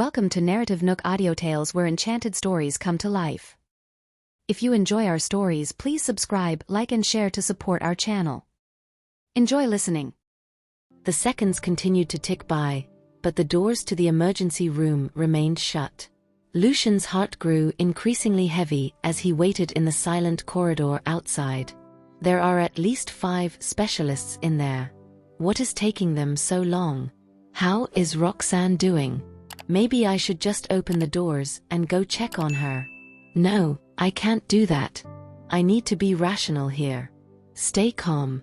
Welcome to NarrativeNook audio tales where enchanted stories come to life. If you enjoy our stories, please subscribe, like and share to support our channel. Enjoy listening. The seconds continued to tick by, but the doors to the emergency room remained shut. Lucian's heart grew increasingly heavy as he waited in the silent corridor outside. There are at least 5 specialists in there. What is taking them so long? How is Roxanne doing? Maybe I should just open the doors and go check on her. No, I can't do that. I need to be rational here. Stay calm.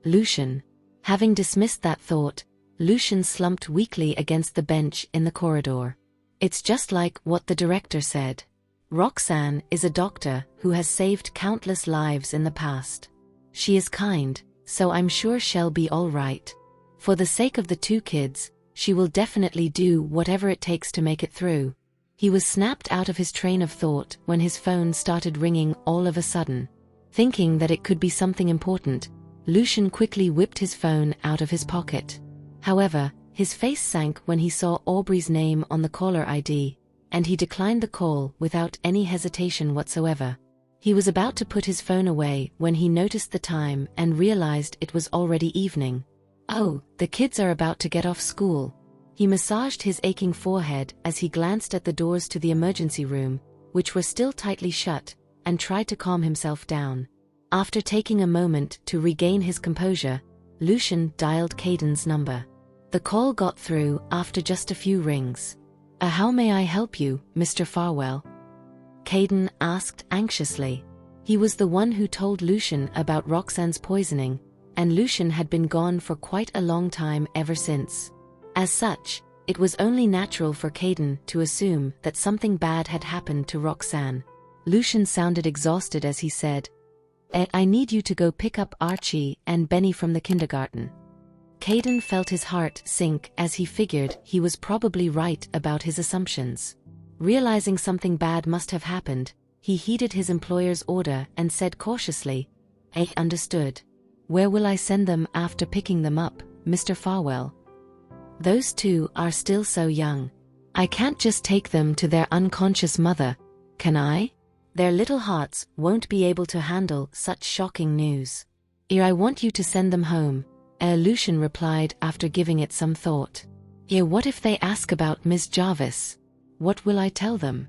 Lucian. Having dismissed that thought, Lucian slumped weakly against the bench in the corridor. It's just like what the director said. Roxanne is a doctor who has saved countless lives in the past. She is kind, so I'm sure she'll be all right. For the sake of the 2 kids, she will definitely do whatever it takes to make it through. He was snapped out of his train of thought when his phone started ringing all of a sudden. Thinking that it could be something important, Lucian quickly whipped his phone out of his pocket. However, his face sank when he saw Aubrey's name on the caller ID, and he declined the call without any hesitation whatsoever. He was about to put his phone away when he noticed the time and realized it was already evening. Oh, the kids are about to get off school. He massaged his aching forehead as he glanced at the doors to the emergency room, which were still tightly shut, and tried to calm himself down. After taking a moment to regain his composure, Lucian dialed Caden's number. The call got through after just a few rings. How may I help you, Mr. Farwell? Caden asked anxiously. He was the one who told Lucian about Roxanne's poisoning, and Lucian had been gone for quite a long time ever since. As such, it was only natural for Caden to assume that something bad had happened to Roxanne. Lucian sounded exhausted as he said, I need you to go pick up Archie and Benny from the kindergarten. Caden felt his heart sink as he figured he was probably right about his assumptions. Realizing something bad must have happened, he heeded his employer's order and said cautiously, I understood. Where will I send them after picking them up, Mr. Farwell? Those 2 are still so young. I can't just take them to their unconscious mother, can I? Their little hearts won't be able to handle such shocking news. I want you to send them home, Lucian replied after giving it some thought. What if they ask about Miss Jarvis? What will I tell them?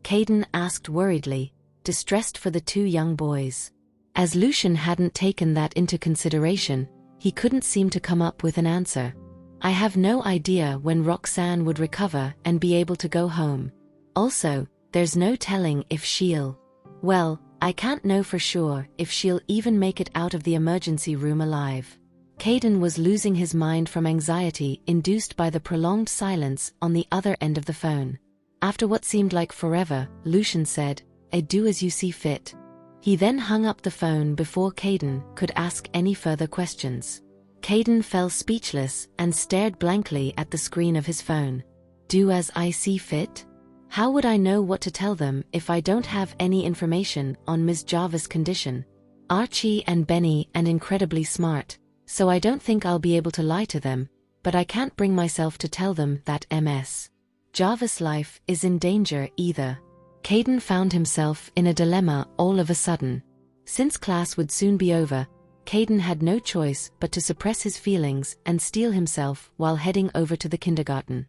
Caden asked worriedly, distressed for the 2 young boys. As Lucian hadn't taken that into consideration, he couldn't seem to come up with an answer. I have no idea when Roxanne would recover and be able to go home. Also, there's no telling if she'll... Well, I can't know for sure if she'll even make it out of the emergency room alive. Caden was losing his mind from anxiety induced by the prolonged silence on the other end of the phone. After what seemed like forever, Lucian said, do as you see fit. He then hung up the phone before Caden could ask any further questions. Caden fell speechless and stared blankly at the screen of his phone. Do as I see fit? How would I know what to tell them if I don't have any information on Ms. Jarvis' condition? Archie and Benny are incredibly smart, so I don't think I'll be able to lie to them, but I can't bring myself to tell them that Ms. Jarvis' life is in danger either. Caden found himself in a dilemma all of a sudden. Since class would soon be over, Caden had no choice but to suppress his feelings and steel himself while heading over to the kindergarten.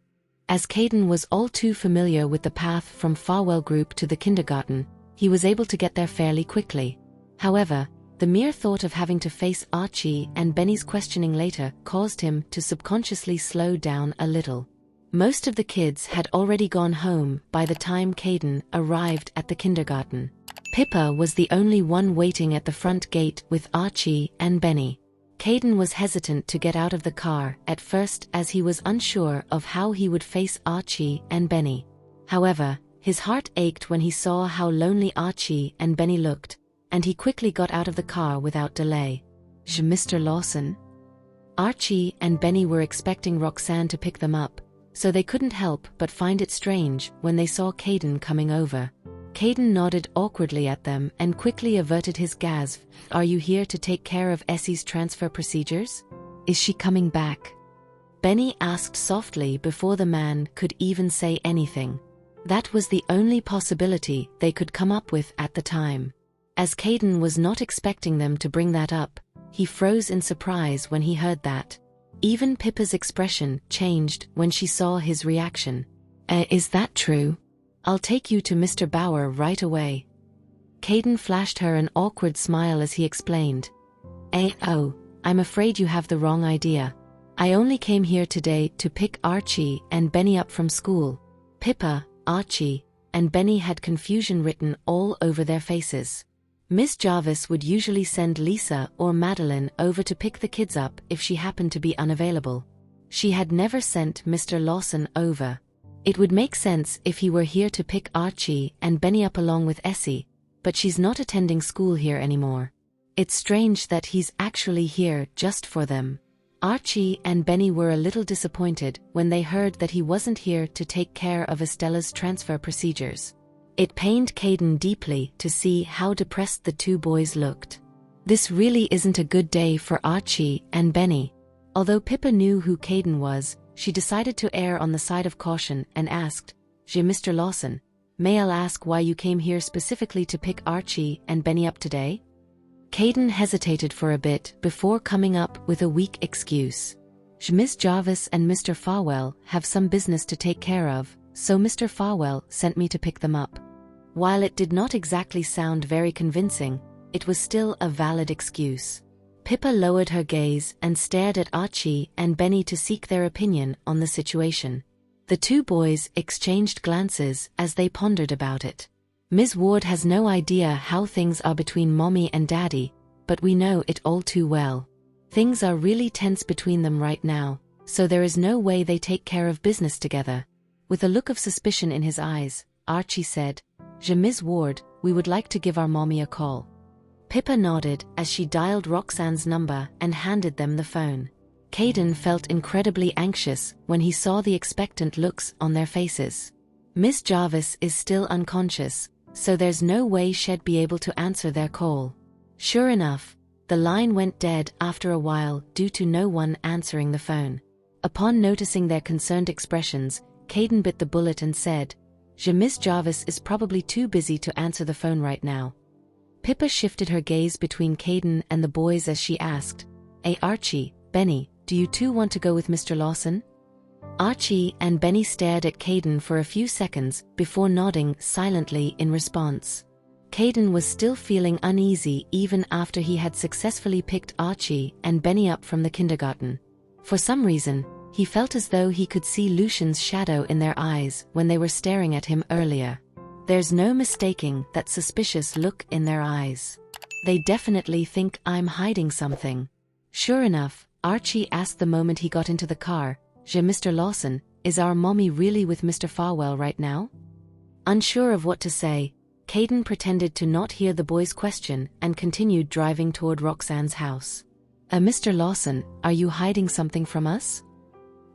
As Caden was all too familiar with the path from Farwell Group to the kindergarten, he was able to get there fairly quickly. However, the mere thought of having to face Archie and Benny's questioning later caused him to subconsciously slow down a little. Most of the kids had already gone home by the time Caden arrived at the kindergarten. Pippa was the only one waiting at the front gate with Archie and Benny. Caden was hesitant to get out of the car at first as he was unsure of how he would face Archie and Benny. However, his heart ached when he saw how lonely Archie and Benny looked, and he quickly got out of the car without delay. Mr. Lawson? Archie and Benny were expecting Roxanne to pick them up, so they couldn't help but find it strange when they saw Caden coming over. Caden nodded awkwardly at them and quickly averted his gaze. Are you here to take care of Essie's transfer procedures? Is she coming back? Benny asked softly before the man could even say anything. That was the only possibility they could come up with at the time. As Caden was not expecting them to bring that up, he froze in surprise when he heard that. Even Pippa's expression changed when she saw his reaction. Is that true? I'll take you to Mr. Bauer right away." Caden flashed her an awkward smile as he explained. "Oh, I'm afraid you have the wrong idea. I only came here today to pick Archie and Benny up from school." Pippa, Archie, and Benny had confusion written all over their faces. Miss Jarvis would usually send Lisa or Madeline over to pick the kids up if she happened to be unavailable. She had never sent Mr. Lawson over. It would make sense if he were here to pick Archie and Benny up along with Essie, but she's not attending school here anymore. It's strange that he's actually here just for them. Archie and Benny were a little disappointed when they heard that he wasn't here to take care of Estella's transfer procedures. It pained Caden deeply to see how depressed the two boys looked. This really isn't a good day for Archie and Benny. Although Pippa knew who Caden was, she decided to err on the side of caution and asked, Mr. Lawson, may I ask why you came here specifically to pick Archie and Benny up today?" Caden hesitated for a bit before coming up with a weak excuse. "Miss Jarvis and Mr. Farwell have some business to take care of, so Mr. Farwell sent me to pick them up." While it did not exactly sound very convincing, it was still a valid excuse. Pippa lowered her gaze and stared at Archie and Benny to seek their opinion on the situation. The two boys exchanged glances as they pondered about it. "Ms. Ward has no idea how things are between Mommy and Daddy, but we know it all too well. Things are really tense between them right now, so there is no way they take care of business together." With a look of suspicion in his eyes, Archie said, "Ms. Ward, we would like to give our mommy a call." Pippa nodded as she dialed Roxanne's number and handed them the phone. Caden felt incredibly anxious when he saw the expectant looks on their faces. Miss Jarvis is still unconscious, so there's no way she'd be able to answer their call. Sure enough, the line went dead after a while due to no one answering the phone. Upon noticing their concerned expressions, Caden bit the bullet and said, "Miss Jarvis is probably too busy to answer the phone right now." Pippa shifted her gaze between Caden and the boys as she asked, "Hey Archie, Benny, do you two want to go with Mr. Lawson?" Archie and Benny stared at Caden for a few seconds before nodding silently in response. Caden was still feeling uneasy even after he had successfully picked Archie and Benny up from the kindergarten. For some reason, he felt as though he could see Lucian's shadow in their eyes when they were staring at him earlier. There's no mistaking that suspicious look in their eyes. They definitely think I'm hiding something. Sure enough, Archie asked the moment he got into the car, "Mr. Lawson, is our mommy really with Mr. Farwell right now?" Unsure of what to say, Caden pretended to not hear the boy's question and continued driving toward Roxanne's house. Mr. Lawson, are you hiding something from us?"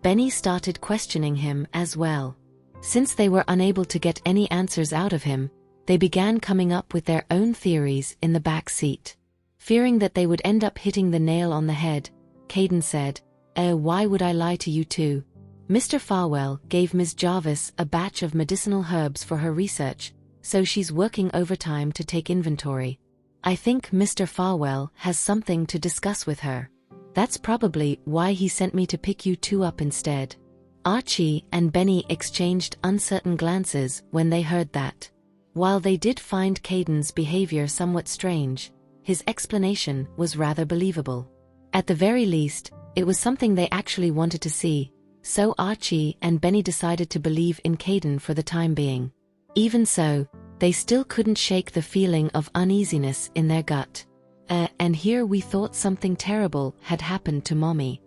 Benny started questioning him as well. Since they were unable to get any answers out of him, they began coming up with their own theories in the back seat. Fearing that they would end up hitting the nail on the head, Caden said, "Why would I lie to you two? Mr. Farwell gave Ms. Jarvis a batch of medicinal herbs for her research, so she's working overtime to take inventory. I think Mr. Farwell has something to discuss with her. That's probably why he sent me to pick you two up instead." Archie and Benny exchanged uncertain glances when they heard that. While they did find Caden's behavior somewhat strange, his explanation was rather believable. At the very least, it was something they actually wanted to see, so Archie and Benny decided to believe in Caden for the time being. Even so, they still couldn't shake the feeling of uneasiness in their gut. And here we thought something terrible had happened to Mommy."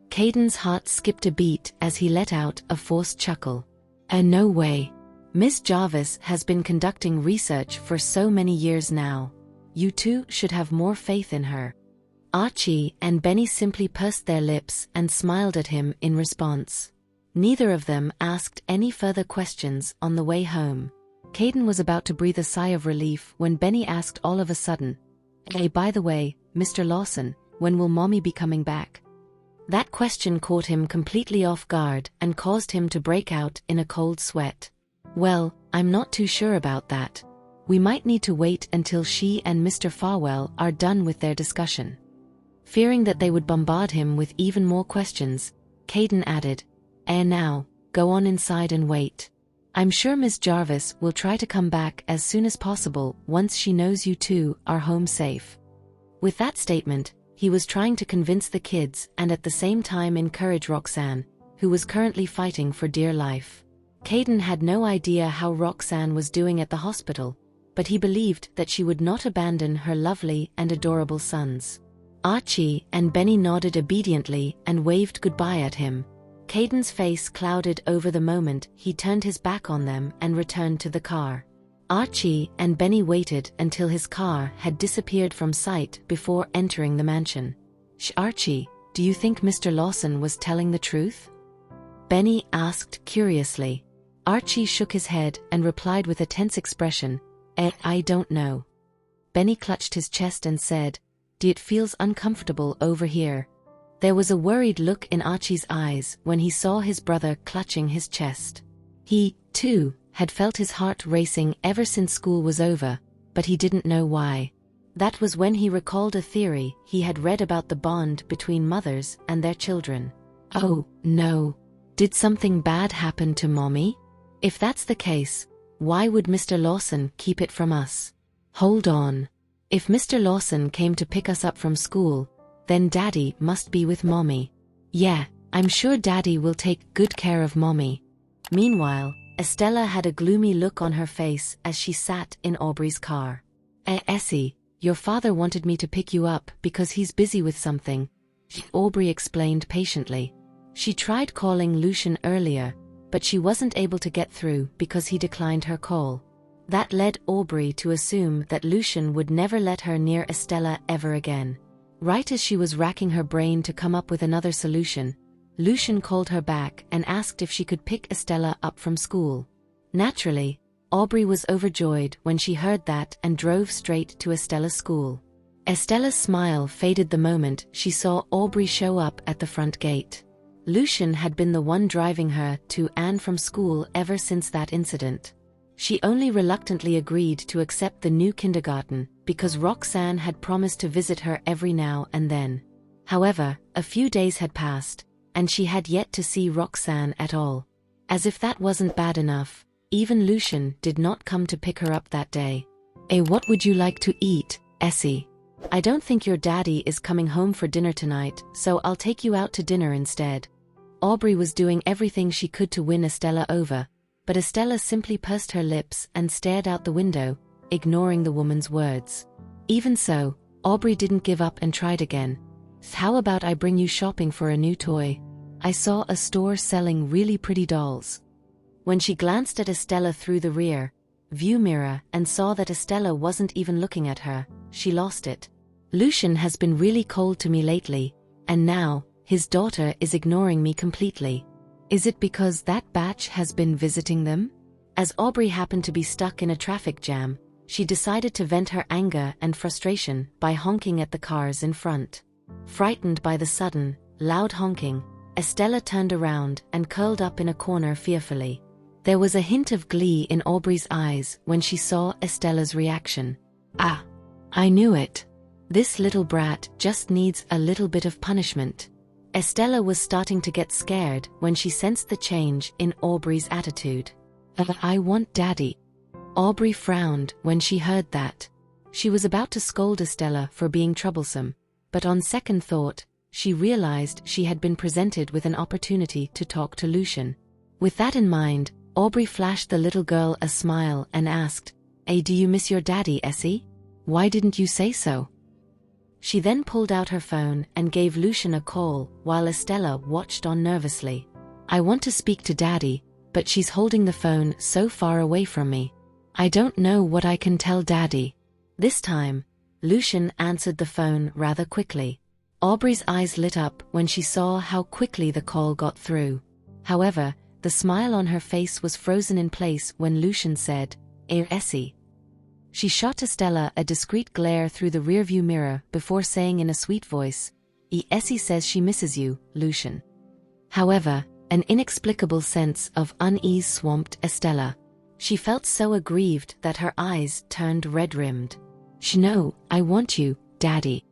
Caden's heart skipped a beat as he let out a forced chuckle. No way. Miss Jarvis has been conducting research for so many years now. You two should have more faith in her." Archie and Benny simply pursed their lips and smiled at him in response. Neither of them asked any further questions on the way home. Caden was about to breathe a sigh of relief when Benny asked all of a sudden, "Hey, by the way, Mr. Lawson, when will Mommy be coming back?" That question caught him completely off guard and caused him to break out in a cold sweat. Well, I'm not too sure about that. We might need to wait until she and Mr. Farwell are done with their discussion. Fearing that they would bombard him with even more questions, Caden added, Now, go on inside and wait. I'm sure Miss Jarvis will try to come back as soon as possible once she knows you two are home safe. With that statement, he was trying to convince the kids and at the same time encourage Roxanne, who was currently fighting for dear life. Caden had no idea how Roxanne was doing at the hospital, but he believed that she would not abandon her lovely and adorable sons. Archie and Benny nodded obediently and waved goodbye at him. Caden's face clouded over the moment he turned his back on them and returned to the car. Archie and Benny waited until his car had disappeared from sight before entering the mansion. Archie, do you think Mr. Lawson was telling the truth? Benny asked curiously. Archie shook his head and replied with a tense expression, I don't know. Benny clutched his chest and said, it feels uncomfortable over here. There was a worried look in Archie's eyes when he saw his brother clutching his chest. He, too, had felt his heart racing ever since school was over, but he didn't know why. That was when he recalled a theory he had read about the bond between mothers and their children. Oh, no. Did something bad happen to Mommy? If that's the case, why would Mr. Lawson keep it from us? Hold on. If Mr. Lawson came to pick us up from school, then Daddy must be with Mommy. Yeah, I'm sure Daddy will take good care of Mommy. Meanwhile, Estella had a gloomy look on her face as she sat in Aubrey's car. Essie, your father wanted me to pick you up because he's busy with something, Aubrey explained patiently. She tried calling Lucian earlier, but she wasn't able to get through because he declined her call. That led Aubrey to assume that Lucian would never let her near Estella ever again. Right as she was racking her brain to come up with another solution, Lucian called her back and asked if she could pick Estella up from school. Naturally, Aubrey was overjoyed when she heard that and drove straight to Estella's school. Estella's smile faded the moment she saw Aubrey show up at the front gate. Lucian had been the one driving her to and from school ever since that incident. She only reluctantly agreed to accept the new kindergarten because Roxanne had promised to visit her every now and then. However, a few days had passed, and she had yet to see Roxanne at all. As if that wasn't bad enough, even Lucian did not come to pick her up that day. What would you like to eat, Essie? I don't think your daddy is coming home for dinner tonight, so I'll take you out to dinner instead. Aubrey was doing everything she could to win Estella over, but Estella simply pursed her lips and stared out the window, ignoring the woman's words. Even so, Aubrey didn't give up and tried again. How about I bring you shopping for a new toy? I saw a store selling really pretty dolls. When she glanced at Estella through the rear view mirror and saw that Estella wasn't even looking at her, she lost it. Lucian has been really cold to me lately, and now, his daughter is ignoring me completely. Is it because that batch has been visiting them? As Aubrey happened to be stuck in a traffic jam, she decided to vent her anger and frustration by honking at the cars in front. Frightened by the sudden, loud honking, Estella turned around and curled up in a corner fearfully. There was a hint of glee in Aubrey's eyes when she saw Estella's reaction. Ah! I knew it. This little brat just needs a little bit of punishment. Estella was starting to get scared when she sensed the change in Aubrey's attitude. I want Daddy. Aubrey frowned when she heard that. She was about to scold Estella for being troublesome, but on second thought, she realized she had been presented with an opportunity to talk to Lucian. With that in mind, Aubrey flashed the little girl a smile and asked, do you miss your daddy, Essie? Why didn't you say so? She then pulled out her phone and gave Lucian a call while Estella watched on nervously. I want to speak to Daddy, but she's holding the phone so far away from me. I don't know what I can tell Daddy. This time, Lucian answered the phone rather quickly. Aubrey's eyes lit up when she saw how quickly the call got through. However, the smile on her face was frozen in place when Lucian said, Essie. She shot Estella a discreet glare through the rearview mirror before saying in a sweet voice, Essie says she misses you, Lucian. However, an inexplicable sense of unease swamped Estella. She felt so aggrieved that her eyes turned red-rimmed. "No, I want you, Daddy."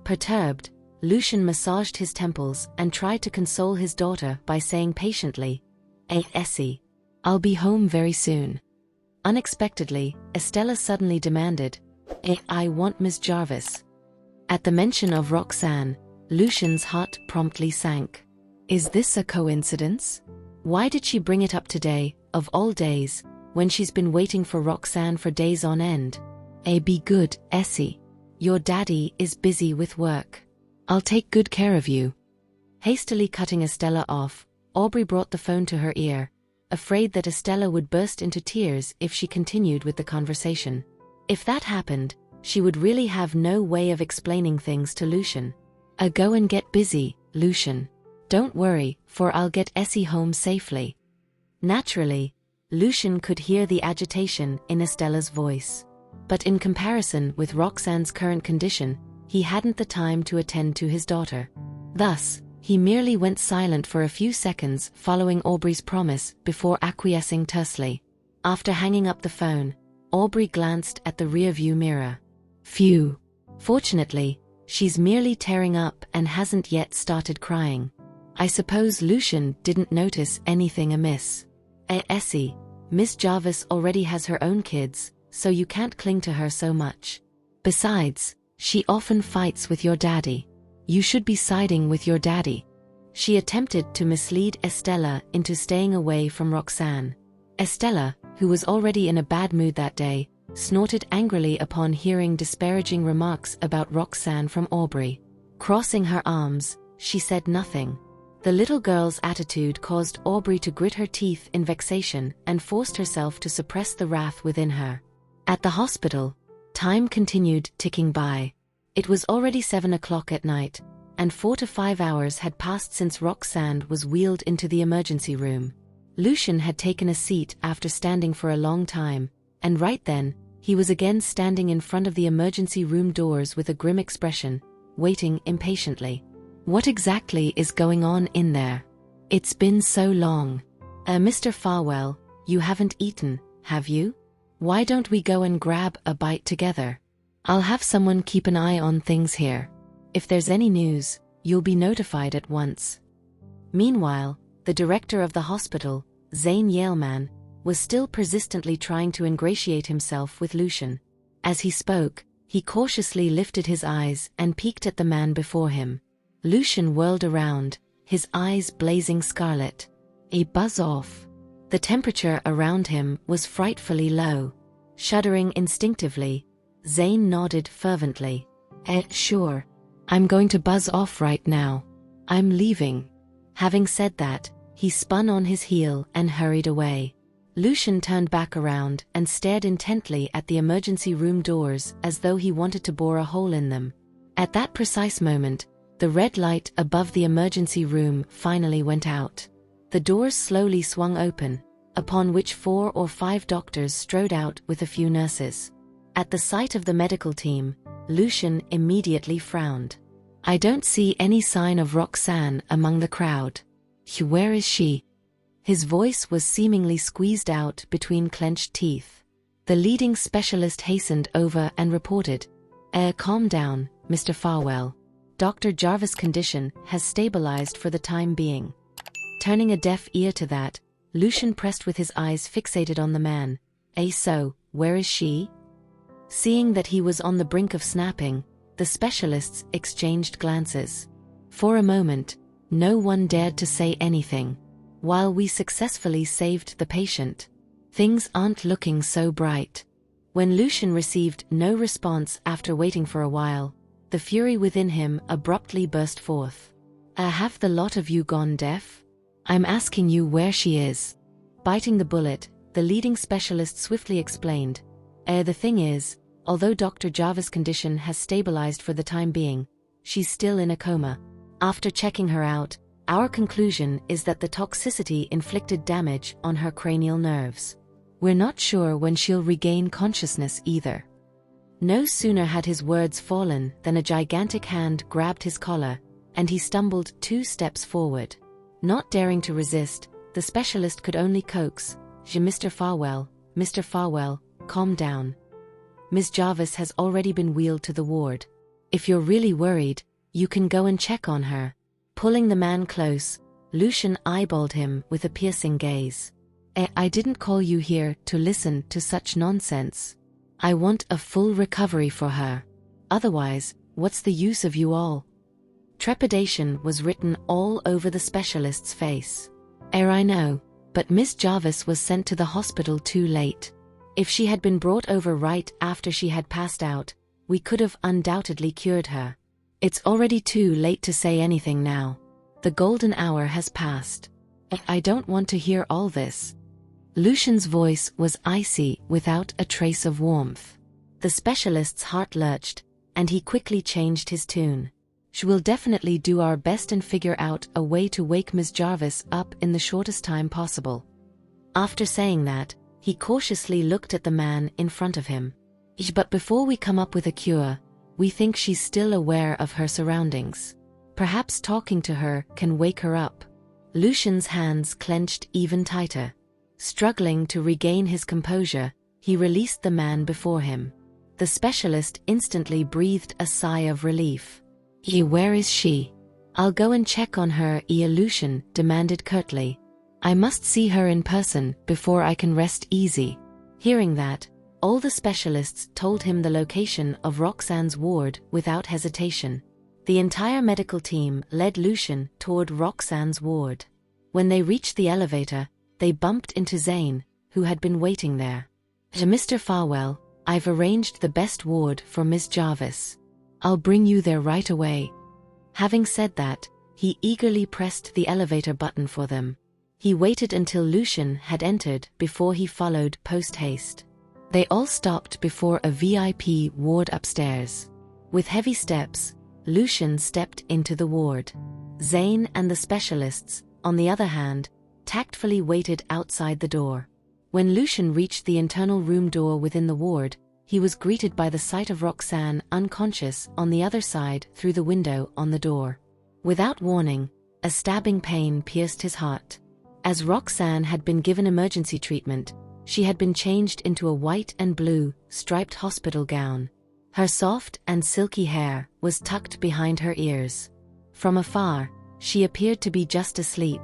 Perturbed, Lucian massaged his temples and tried to console his daughter by saying patiently, Essie, I'll be home very soon." Unexpectedly, Estella suddenly demanded, I want Miss Jarvis." At the mention of Roxanne, Lucian's heart promptly sank. Is this a coincidence? Why did she bring it up today, of all days, when she's been waiting for Roxanne for days on end? Be good, Essie. Your daddy is busy with work. I'll take good care of you." Hastily cutting Estella off, Aubrey brought the phone to her ear, afraid that Estella would burst into tears if she continued with the conversation. If that happened, she would really have no way of explaining things to Lucian. Go and get busy, Lucian. Don't worry, for I'll get Essie home safely." Naturally, Lucian could hear the agitation in Estella's voice. But in comparison with Roxanne's current condition, he hadn't the time to attend to his daughter. Thus, he merely went silent for a few seconds following Aubrey's promise before acquiescing tersely. After hanging up the phone, Aubrey glanced at the rearview mirror. Phew. Fortunately, she's merely tearing up and hasn't yet started crying. I suppose Lucian didn't notice anything amiss. Essie, Miss Jarvis already has her own kids, so you can't cling to her so much. Besides, she often fights with your daddy. You should be siding with your daddy. She attempted to mislead Estella into staying away from Roxanne. Estella, who was already in a bad mood that day, snorted angrily upon hearing disparaging remarks about Roxanne from Aubrey. Crossing her arms, she said nothing. The little girl's attitude caused Aubrey to grit her teeth in vexation and forced herself to suppress the wrath within her. At the hospital, time continued ticking by. It was already 7 o'clock at night, and 4 to 5 hours had passed since Roxanne was wheeled into the emergency room. Lucian had taken a seat after standing for a long time, and right then, he was again standing in front of the emergency room doors with a grim expression, waiting impatiently. What exactly is going on in there? It's been so long. Mr. Farwell, you haven't eaten, have you? Why don't we go and grab a bite together? I'll have someone keep an eye on things here. If there's any news, you'll be notified at once. Meanwhile, the director of the hospital, Zane Yaleman, was still persistently trying to ingratiate himself with Lucian. As he spoke, he cautiously lifted his eyes and peeked at the man before him. Lucian whirled around, his eyes blazing scarlet. Buzz off. The temperature around him was frightfully low. Shuddering instinctively, Zane nodded fervently. Sure. I'm going to buzz off right now. I'm leaving. Having said that, he spun on his heel and hurried away. Lucian turned back around and stared intently at the emergency room doors as though he wanted to bore a hole in them. At that precise moment, the red light above the emergency room finally went out. The doors slowly swung open, upon which 4 or 5 doctors strode out with a few nurses. At the sight of the medical team, Lucian immediately frowned. I don't see any sign of Roxanne among the crowd. Where is she? His voice was seemingly squeezed out between clenched teeth. The leading specialist hastened over and reported, calm down, Mr. Farwell. Dr. Jarvis' condition has stabilized for the time being. Turning a deaf ear to that, Lucian pressed with his eyes fixated on the man. So, where is she? Seeing that he was on the brink of snapping, the specialists exchanged glances. For a moment, no one dared to say anything. While we successfully saved the patient, things aren't looking so bright. When Lucian received no response after waiting for a while, the fury within him abruptly burst forth. Have the lot of you gone deaf? I'm asking you where she is. Biting the bullet, the leading specialist swiftly explained. The thing is, although Dr. Jarvis' condition has stabilized for the time being, she's still in a coma. After checking her out, our conclusion is that the toxicity inflicted damage on her cranial nerves. We're not sure when she'll regain consciousness either. No sooner had his words fallen than a gigantic hand grabbed his collar, and he stumbled 2 steps forward. Not daring to resist, the specialist could only coax, Mr. Farwell, calm down. Miss Jarvis has already been wheeled to the ward. If you're really worried, you can go and check on her." Pulling the man close, Lucian eyeballed him with a piercing gaze. "I didn't call you here to listen to such nonsense. I want a full recovery for her. Otherwise, what's the use of you all?" Trepidation was written all over the specialist's face. "I know, but Miss Jarvis was sent to the hospital too late. If she had been brought over right after she had passed out, we could have undoubtedly cured her. It's already too late to say anything now. The golden hour has passed. I don't want to hear all this." Lucian's voice was icy without a trace of warmth. The specialist's heart lurched, and he quickly changed his tune. "We'll definitely do our best and figure out a way to wake Miss Jarvis up in the shortest time possible." After saying that, he cautiously looked at the man in front of him. "But before we come up with a cure, we think she's still aware of her surroundings. Perhaps talking to her can wake her up." Lucian's hands clenched even tighter. Struggling to regain his composure, he released the man before him. The specialist instantly breathed a sigh of relief. "Where is she?" "I'll go and check on her," Lucian demanded curtly. "I must see her in person before I can rest easy." Hearing that, all the specialists told him the location of Roxanne's ward without hesitation. The entire medical team led Lucian toward Roxanne's ward. When they reached the elevator, they bumped into Zane, who had been waiting there. "Mr. Farwell, I've arranged the best ward for Miss Jarvis. I'll bring you there right away." Having said that, he eagerly pressed the elevator button for them. He waited until Lucian had entered before he followed post-haste. They all stopped before a VIP ward upstairs. With heavy steps, Lucian stepped into the ward. Zane and the specialists, on the other hand, tactfully waited outside the door. When Lucian reached the internal room door within the ward, he was greeted by the sight of Roxanne unconscious on the other side through the window on the door. Without warning, a stabbing pain pierced his heart. As Roxanne had been given emergency treatment, she had been changed into a white and blue, striped hospital gown. Her soft and silky hair was tucked behind her ears. From afar, she appeared to be just asleep.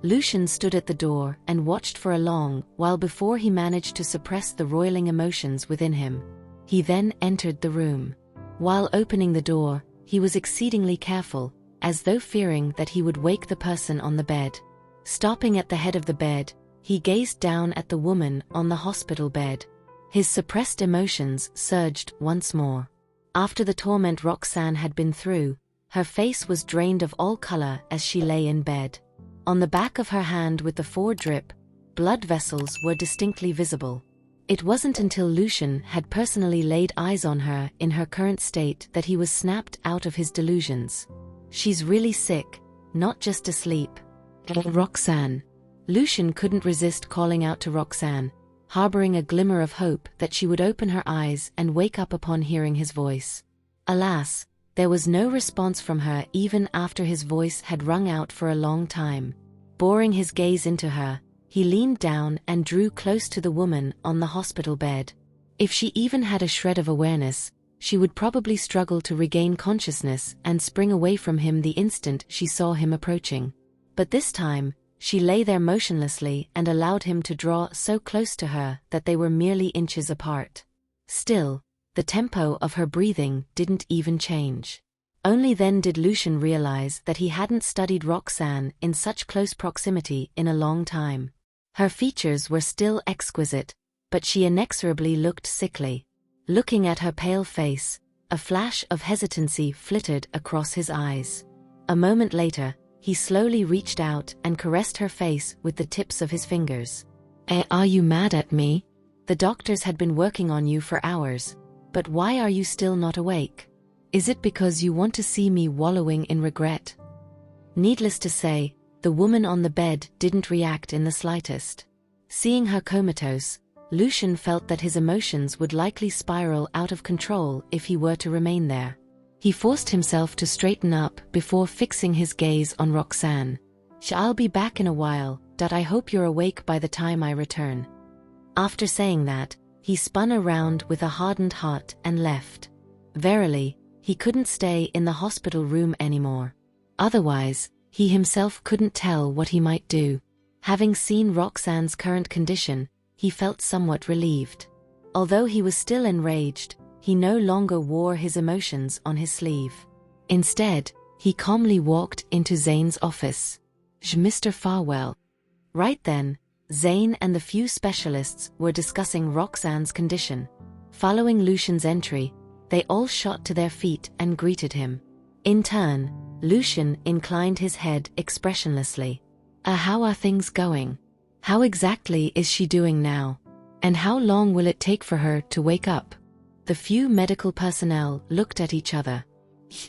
Lucian stood at the door and watched for a long while before he managed to suppress the roiling emotions within him. He then entered the room. While opening the door, he was exceedingly careful, as though fearing that he would wake the person on the bed. Stopping at the head of the bed, he gazed down at the woman on the hospital bed. His suppressed emotions surged once more. After the torment Roxanne had been through, her face was drained of all color as she lay in bed. On the back of her hand with the 4 drip, blood vessels were distinctly visible. It wasn't until Lucian had personally laid eyes on her in her current state that he was snapped out of his delusions. "She's really sick, not just asleep." "Roxanne." Lucian couldn't resist calling out to Roxanne, harboring a glimmer of hope that she would open her eyes and wake up upon hearing his voice. Alas, there was no response from her even after his voice had rung out for a long time. Boring his gaze into her, he leaned down and drew close to the woman on the hospital bed. If she even had a shred of awareness, she would probably struggle to regain consciousness and spring away from him the instant she saw him approaching. But this time, she lay there motionlessly and allowed him to draw so close to her that they were merely inches apart. Still, the tempo of her breathing didn't even change. Only then did Lucian realize that he hadn't studied Roxanne in such close proximity in a long time. Her features were still exquisite, but she inexorably looked sickly. Looking at her pale face, a flash of hesitancy flitted across his eyes. A moment later, he slowly reached out and caressed her face with the tips of his fingers. Are you mad at me? The doctors had been working on you for hours, but why are you still not awake? Is it because you want to see me wallowing in regret?" Needless to say, the woman on the bed didn't react in the slightest. Seeing her comatose, Lucian felt that his emotions would likely spiral out of control if he were to remain there. He forced himself to straighten up before fixing his gaze on Roxanne. "I'll be back in a while, I hope you're awake by the time I return." After saying that, he spun around with a hardened heart and left. Verily, he couldn't stay in the hospital room anymore. Otherwise, he himself couldn't tell what he might do. Having seen Roxanne's current condition, he felt somewhat relieved. Although he was still enraged, he no longer wore his emotions on his sleeve. Instead, he calmly walked into Zane's office. "Mr. Farwell." Right then, Zane and the few specialists were discussing Roxanne's condition. Following Lucian's entry, they all shot to their feet and greeted him. In turn, Lucian inclined his head expressionlessly. How are things going? How exactly is she doing now? And how long will it take for her to wake up?" The few medical personnel looked at each other.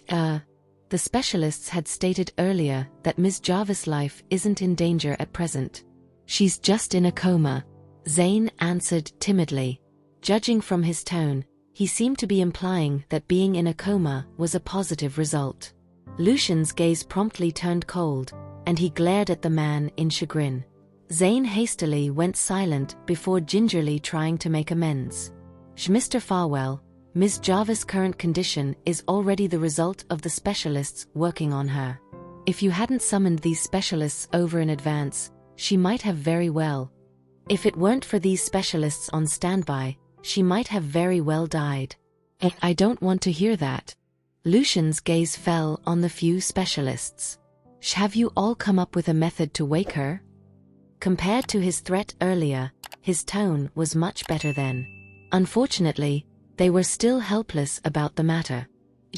The specialists had stated earlier that Ms. Jarvis' life isn't in danger at present. "She's just in a coma," Zane answered timidly. Judging from his tone, he seemed to be implying that being in a coma was a positive result. Lucian's gaze promptly turned cold, and he glared at the man in chagrin. Zane hastily went silent before gingerly trying to make amends. "Mr. Farwell, Ms. Jarvis' current condition is already the result of the specialists working on her. If you hadn't summoned these specialists over in advance, she might have very well. If it weren't for these specialists on standby, she might have very well died." "I don't want to hear that." Lucian's gaze fell on the few specialists. "Have you all come up with a method to wake her?" Compared to his threat earlier, his tone was much better then. Unfortunately, they were still helpless about the matter.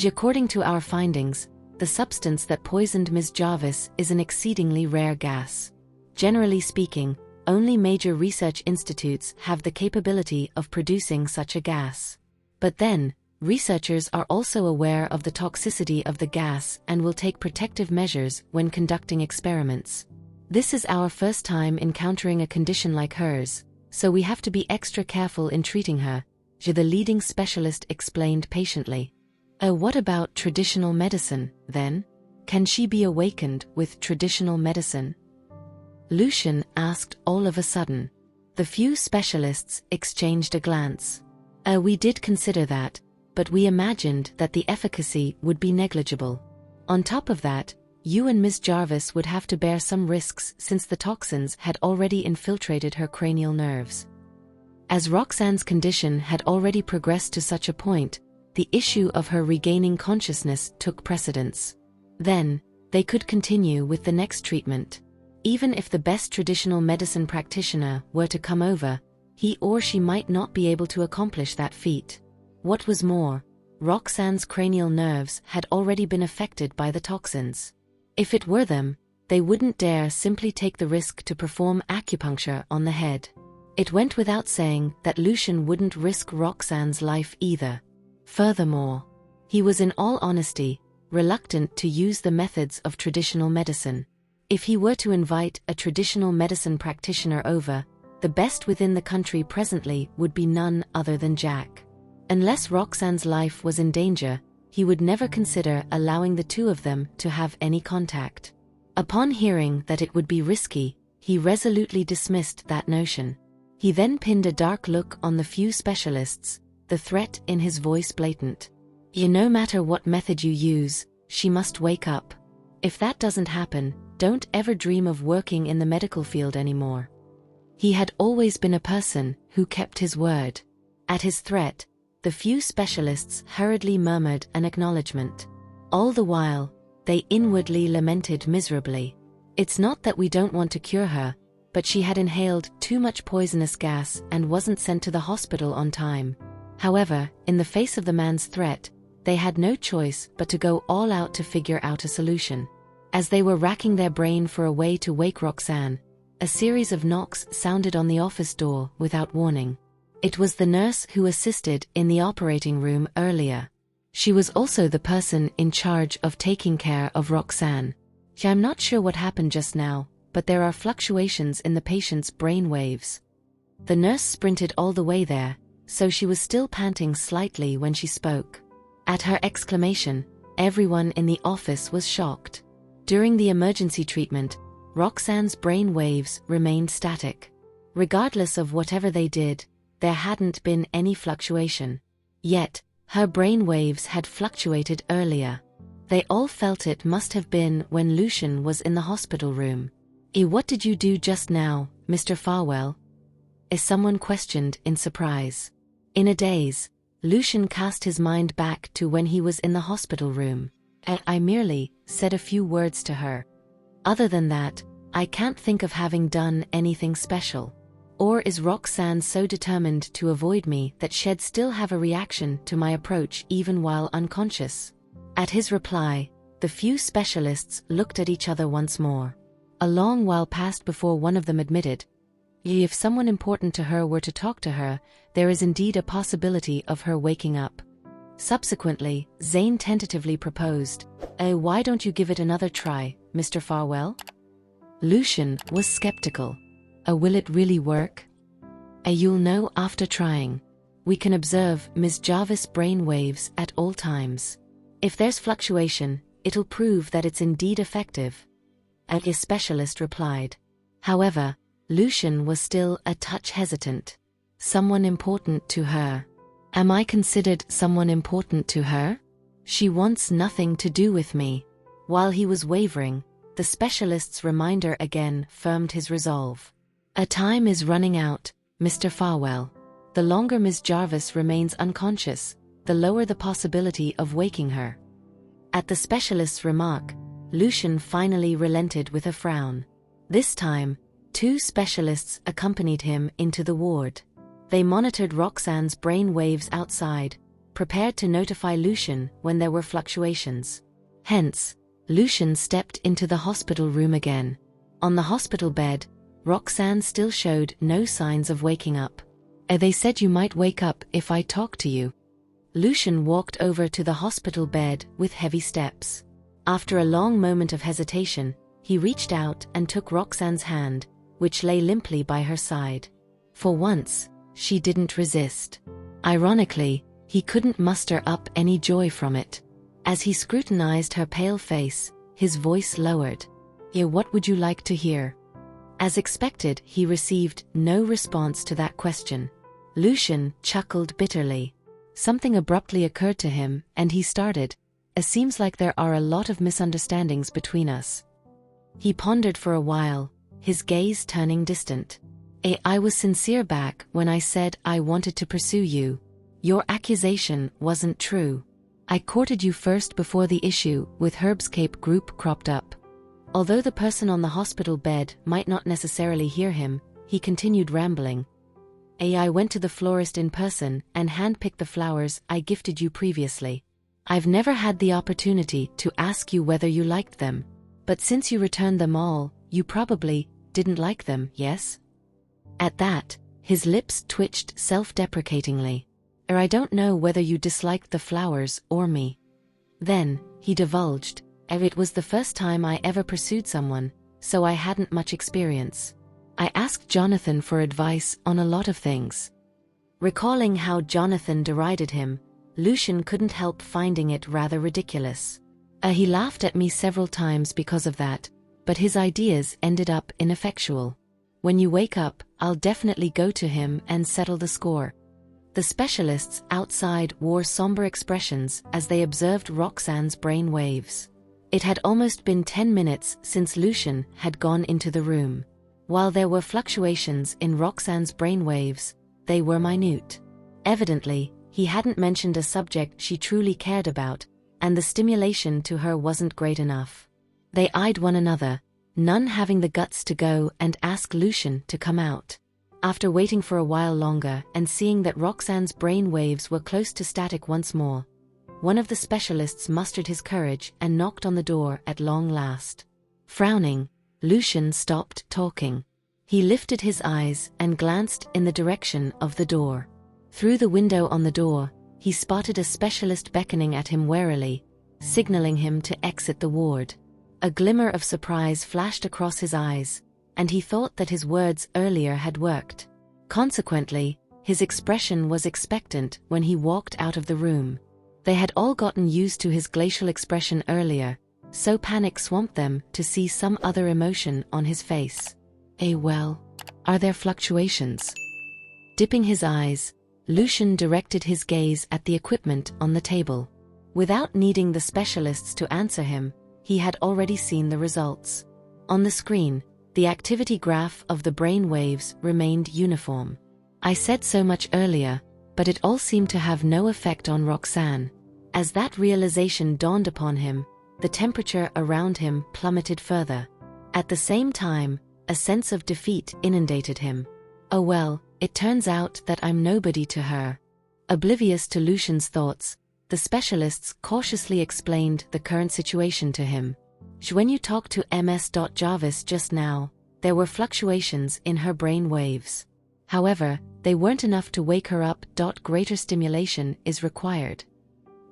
"According to our findings, the substance that poisoned Ms. Jarvis is an exceedingly rare gas. Generally speaking, only major research institutes have the capability of producing such a gas. But then, researchers are also aware of the toxicity of the gas and will take protective measures when conducting experiments. This is our first time encountering a condition like hers, so we have to be extra careful in treating her," the leading specialist explained patiently. What about traditional medicine, then? Can she be awakened with traditional medicine?" Lucian asked all of a sudden. The few specialists exchanged a glance. We did consider that, but we imagined that the efficacy would be negligible. On top of that, you and Ms. Jarvis would have to bear some risks since the toxins had already infiltrated her cranial nerves. As Roxanne's condition had already progressed to such a point, the issue of her regaining consciousness took precedence. Then, they could continue with the next treatment. Even if the best traditional medicine practitioner were to come over, he or she might not be able to accomplish that feat. What was more, Roxanne's cranial nerves had already been affected by the toxins. If it were them, they wouldn't dare simply take the risk to perform acupuncture on the head. It went without saying that Lucian wouldn't risk Roxanne's life either. Furthermore, he was in all honesty reluctant to use the methods of traditional medicine. If he were to invite a traditional medicine practitioner over, the best within the country presently would be none other than Jack. Unless Roxanne's life was in danger, he would never consider allowing the two of them to have any contact. Upon hearing that it would be risky, he resolutely dismissed that notion. He then pinned a dark look on the few specialists, the threat in his voice blatant. No matter what method you use, she must wake up. If that doesn't happen, don't ever dream of working in the medical field anymore." He had always been a person who kept his word. At his threat, the few specialists hurriedly murmured an acknowledgement. All the while, they inwardly lamented miserably. "It's not that we don't want to cure her, but she had inhaled too much poisonous gas and wasn't sent to the hospital on time." However, in the face of the man's threat, they had no choice but to go all out to figure out a solution. As they were racking their brain for a way to wake Roxanne, a series of knocks sounded on the office door without warning. It was the nurse who assisted in the operating room earlier. She was also the person in charge of taking care of Roxanne. "I'm not sure what happened just now, but there are fluctuations in the patient's brain waves." The nurse sprinted all the way there, so she was still panting slightly when she spoke. At her exclamation, everyone in the office was shocked. During the emergency treatment, Roxanne's brain waves remained static. Regardless of whatever they did, there hadn't been any fluctuation. Yet, her brain waves had fluctuated earlier. They all felt it must have been when Lucian was in the hospital room. What did you do just now, Mr. Farwell? Someone questioned in surprise. In a daze, Lucian cast his mind back to when he was in the hospital room. I merely said a few words to her. Other than that, I can't think of having done anything special. Or is Roxanne so determined to avoid me that she'd still have a reaction to my approach even while unconscious? At his reply, the few specialists looked at each other once more. A long while passed before one of them admitted, if someone important to her were to talk to her, there is indeed a possibility of her waking up. Subsequently, Zane tentatively proposed, why don't you give it another try, Mr. Farwell? Lucian was skeptical. Will it really work? You'll know after trying. We can observe Ms. Jarvis' brain waves at all times. If there's fluctuation, it'll prove that it's indeed effective. A specialist replied. However, Lucian was still a touch hesitant. Someone important to her. Am I considered someone important to her? She wants nothing to do with me. While he was wavering, the specialist's reminder again firmed his resolve. Time is running out, Mr. Farwell. The longer Ms. Jarvis remains unconscious, the lower the possibility of waking her. At the specialist's remark, Lucian finally relented with a frown. This time, 2 specialists accompanied him into the ward. They monitored Roxanne's brain waves outside, prepared to notify Lucian when there were fluctuations. Hence, Lucian stepped into the hospital room again. On the hospital bed, Roxanne still showed no signs of waking up. They said you might wake up if I talk to you. Lucian walked over to the hospital bed with heavy steps. After a long moment of hesitation, he reached out and took Roxanne's hand, which lay limply by her side. For once, she didn't resist. Ironically, he couldn't muster up any joy from it. As he scrutinized her pale face, his voice lowered. What would you like to hear? As expected, he received no response to that question. Lucian chuckled bitterly. Something abruptly occurred to him, and he started. It seems like there are a lot of misunderstandings between us. He pondered for a while, his gaze turning distant. I was sincere back when I said I wanted to pursue you. Your accusation wasn't true. I courted you first before the issue with Herbscape Group cropped up. Although the person on the hospital bed might not necessarily hear him, he continued rambling. I went to the florist in person and handpicked the flowers I gifted you previously. I've never had the opportunity to ask you whether you liked them. But since you returned them all, you probably didn't like them, yes? At that, his lips twitched self-deprecatingly. I don't know whether you disliked the flowers or me. Then, he divulged, it was the first time I ever pursued someone, so I hadn't much experience. I asked Jonathan for advice on a lot of things. Recalling how Jonathan derided him, Lucian couldn't help finding it rather ridiculous. He laughed at me several times because of that, but his ideas ended up ineffectual. When you wake up, I'll definitely go to him and settle the score. The specialists outside wore somber expressions as they observed Roxanne's brain waves. It had almost been 10 minutes since Lucian had gone into the room. While there were fluctuations in Roxanne's brain waves, they were minute. Evidently, he hadn't mentioned a subject she truly cared about, and the stimulation to her wasn't great enough. They eyed one another, none having the guts to go and ask Lucian to come out. After waiting for a while longer and seeing that Roxanne's brain waves were close to static once more, one of the specialists mustered his courage and knocked on the door at long last. Frowning, Lucian stopped talking. He lifted his eyes and glanced in the direction of the door. Through the window on the door, he spotted a specialist beckoning at him warily, signaling him to exit the ward. A glimmer of surprise flashed across his eyes, and he thought that his words earlier had worked. Consequently, his expression was expectant when he walked out of the room. They had all gotten used to his glacial expression earlier, so panic swamped them to see some other emotion on his face. Well, are there fluctuations? Dipping his eyes, Lucian directed his gaze at the equipment on the table. Without needing the specialists to answer him, he had already seen the results. On the screen, the activity graph of the brain waves remained uniform. I said so much earlier, but it all seemed to have no effect on Roxanne. As that realization dawned upon him, the temperature around him plummeted further. At the same time, a sense of defeat inundated him. Oh well, it turns out that I'm nobody to her. Oblivious to Lucian's thoughts, the specialists cautiously explained the current situation to him. When you talked to Ms. Jarvis just now, there were fluctuations in her brain waves. However, they weren't enough to wake her up. Greater stimulation is required.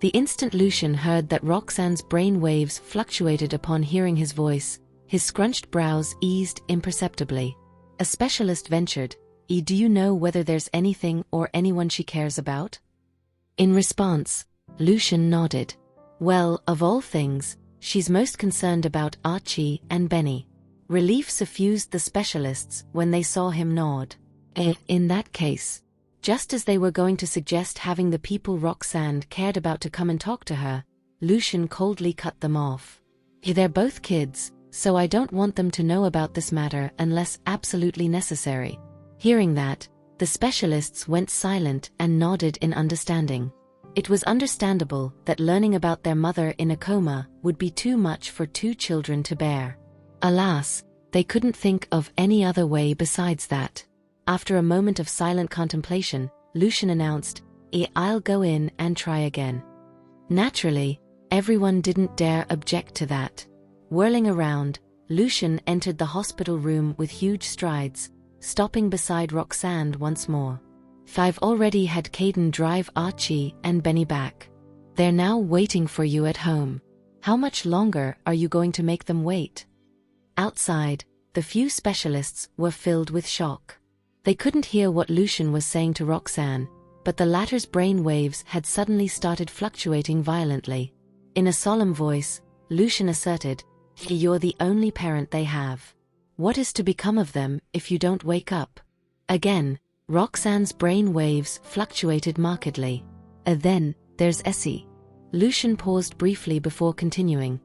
The instant Lucian heard that Roxanne's brain waves fluctuated upon hearing his voice, his scrunched brows eased imperceptibly. A specialist ventured, Do you know whether there's anything or anyone she cares about? In response, Lucian nodded. Well, of all things, she's most concerned about Archie and Benny. Relief suffused the specialists when they saw him nod. In that case, just as they were going to suggest having the people Roxanne cared about to come and talk to her, Lucian coldly cut them off. They're both kids, so I don't want them to know about this matter unless absolutely necessary. Hearing that, the specialists went silent and nodded in understanding. It was understandable that learning about their mother in a coma would be too much for two children to bear. Alas, they couldn't think of any other way besides that. After a moment of silent contemplation, Lucian announced, I'll go in and try again. Naturally, everyone didn't dare object to that. Whirling around, Lucian entered the hospital room with huge strides, stopping beside Roxanne once more. I've already had Caden drive Archie and Benny back. They're now waiting for you at home. How much longer are you going to make them wait? Outside, the few specialists were filled with shock. They couldn't hear what Lucian was saying to Roxanne, but the latter's brain waves had suddenly started fluctuating violently. In a solemn voice, Lucian asserted, You're the only parent they have. What is to become of them if you don't wake up? Again, Roxanne's brain waves fluctuated markedly. Then, there's Essie. Lucian paused briefly before continuing.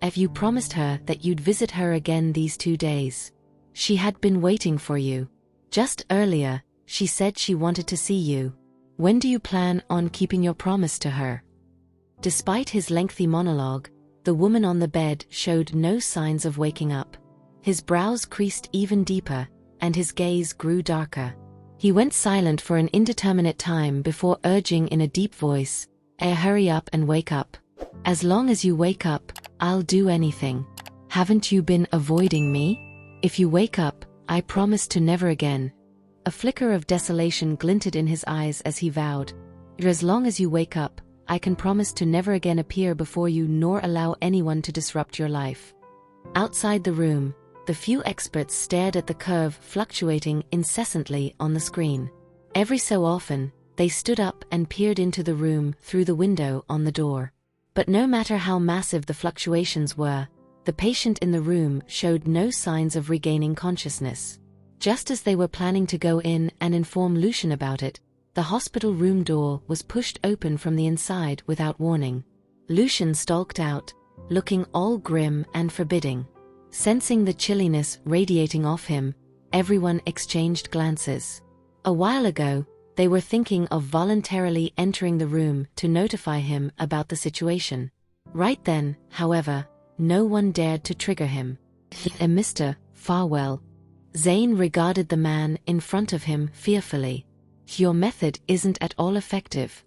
Have you promised her that you'd visit her again these 2 days? She had been waiting for you. Just earlier, she said she wanted to see you. When do you plan on keeping your promise to her? Despite his lengthy monologue, the woman on the bed showed no signs of waking up. His brows creased even deeper, and his gaze grew darker. He went silent for an indeterminate time before urging in a deep voice, hurry up and wake up. As long as you wake up, I'll do anything. Haven't you been avoiding me? If you wake up, I promise to never again. A flicker of desolation glinted in his eyes as he vowed, As long as you wake up, I can promise to never again appear before you nor allow anyone to disrupt your life. Outside the room, the few experts stared at the curve fluctuating incessantly on the screen. Every so often, they stood up and peered into the room through the window on the door. But no matter how massive the fluctuations were, the patient in the room showed no signs of regaining consciousness. Just as they were planning to go in and inform Lucian about it, the hospital room door was pushed open from the inside without warning. Lucian stalked out, looking all grim and forbidding. Sensing the chilliness radiating off him, everyone exchanged glances. A while ago, they were thinking of voluntarily entering the room to notify him about the situation. Right then, however, no one dared to trigger him. Mr. Farwell. Zane regarded the man in front of him fearfully. Your method isn't at all effective.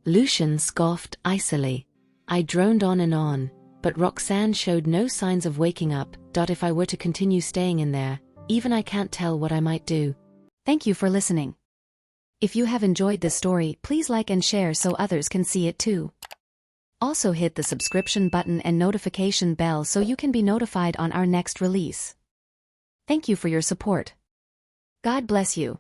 Lucian scoffed icily. I droned on, but Roxanne showed no signs of waking up. If I were to continue staying in there, even I can't tell what I might do. Thank you for listening. If you have enjoyed this story, please like and share so others can see it too. Also hit the subscription button and notification bell so you can be notified on our next release. Thank you for your support. God bless you.